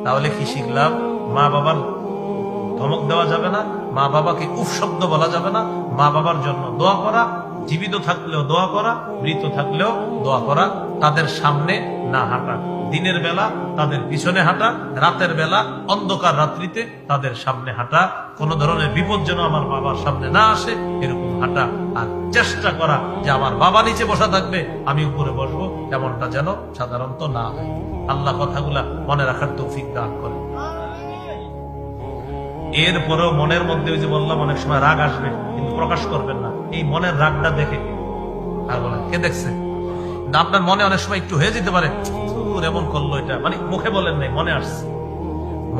তাহলে কি শিখলাম? মা বাবার ধমক দেওয়া যাবে না, মা বাবাকে উফ শব্দ বলা যাবে না, মা বাবার জন্য দোয়া করা, জীবিত থাকলেও দোয়া করা, মৃত থাকলেও দোয়া করা, তাদের সামনে না হাঁটা, দিনের বেলা তাদের পিছনে হাঁটা, রাতের বেলা অন্ধকার রাত্রিতে তাদের সামনে হাঁটা, কোন ধরনের বিপদ যেন আমার বাবার সামনে না আসে এরকম হাঁটা, আর চেষ্টা করা যে আমার বাবা নিচে বসা থাকবে আমি উপরে বসবো, এমনটা যেন সাধারণত না হয়। আল্লাহ কথাগুলা মনে রাখার তৌফিক দান করে। এরপরেও মনের মধ্যে ওই যে বললাম অনেক সময় রাগ আসবে, কিন্তু প্রকাশ করবেন না। এই মনের রাগটা দেখে আর বলেন কে দেখছে? আপনার মনে অনেক সময় একটু হয়ে যেতে পারে, এমন করলো এটা, মানে মুখে বলেন নাই, মনে আসছে।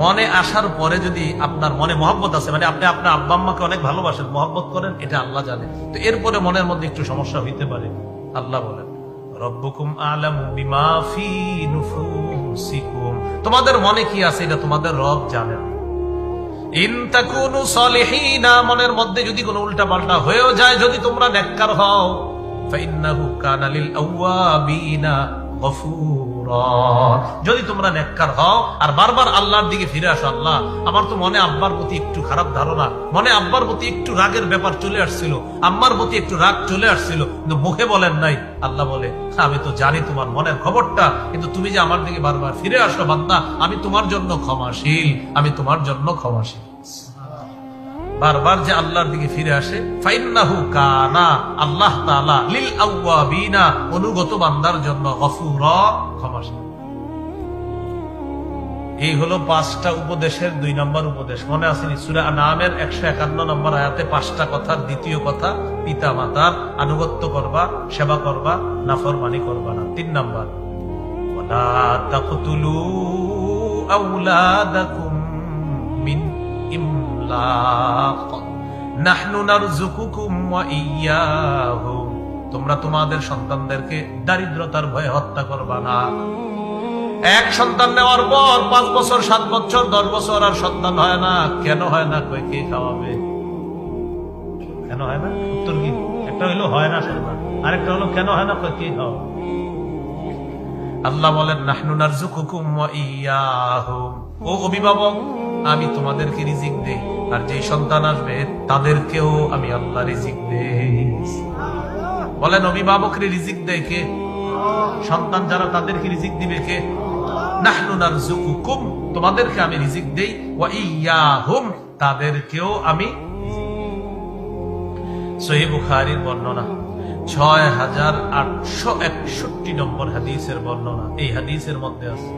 মনে আসার পরে যদি আপনার মনে মহব্বত আছে, মানে আপনি আপনার আব্বা আম্মাকে অনেক ভালোবাসেন, মহব্বত করেন, এটা আল্লাহ জানে, তো এরপরে মনের মধ্যে একটু সমস্যা হইতে পারে। আল্লাহ বলেন রব্বুকুম আ'লামু বিমা ফি নুফুসিকুম, তোমাদের মনে কি আছে এটা তোমাদের রব জানেন। ইন তাকুনু সালিহিনা, মনের মধ্যে যদি কোনো উল্টা পাল্টা হয়েও যায়, যদি তোমরা নেককার হও, ফাইন্নাহু কানা লিল আওয়াবিনা গফুরা, যদি তোমরা নেককার হও আর বারবার আল্লাহর দিকে ফিরে আসো, আল্লাহ আমার তো মনে আব্বার প্রতি একটু খারাপ ধারণা, মনে আব্বার প্রতি একটু রাগের ব্যাপার চলে আসছিল, আম্মার প্রতি একটু রাগ চলে আসছিল, কিন্তু মুখে বলেন নাই। আল্লাহ বলে আমি তো জানি তোমার মনের খবরটা, কিন্তু তুমি যে আমার দিকে বারবার ফিরে আসো বান্দা, আমি তোমার জন্য ক্ষমাশীল, আমি তোমার জন্য ক্ষমাশীল। বারবার যে আল্লাহর দিকে ফিরে আসে, ফাইন্নাহু কানা, আল্লাহ তাআলা লিল আওয়াবিনা, অনুগত বান্দার জন্য গফুরা, ক্ষমাশীল। এই হলো 5টা উপদেশের 2 নম্বর উপদেশ। মনে আসেনি? সূরা আনআমের 151 নম্বর আয়াতে 5টা কথার দ্বিতীয় কথা, পিতা মাতার আনুগত্য করবা, সেবা করবা, নাফরমানি করবা না। 3 নম্বর, ওয়ালা তাকতুলু আওলাদাকুম মিন ইমলাক নাহনু নারযুকুকুম ওয়া ইয়্যাহুম, তোমরা তোমাদের সন্তানদেরকে দারিদ্রতার ভয়ে হত্যা করবা না। এক সন্তান নেওয়ার পর 5 বছর, 7 বছর, 10 বছর আর সন্তান হয় না। কেন হয় না? কই কে খাওয়াবে? কেন হয় না? উত্তর কি? একটা হইলো হয় না সন্তান, আরেকটা হলো কেন হয় না, কই কে খাওয়াবে? আল্লাহ বলেন নাহনু নারযুকুকুম ওয়া ইয়্যাহুম, ও অভিভাবক আমি তোমাদেরকে রিজিক দেই, আর যে সন্তান আসবে তাদেরকেও আমি আল্লাহ রিজিক দেই। বলেন অভিভাবকরে রিজিক দেয় কে? সন্তান যারা তাদেরকে রিজিক দিবে কে? নাহনু নারযুকুকুম, তোমাদেরকে আমি রিজিক দেই, ওয়া ইয়্যাহুম, তাদেরকেও আমি। সহিহ বুখারীর বর্ণনা 6861 নম্বর হাদিসের বর্ণনা। এই হাদিসের মধ্যে আছে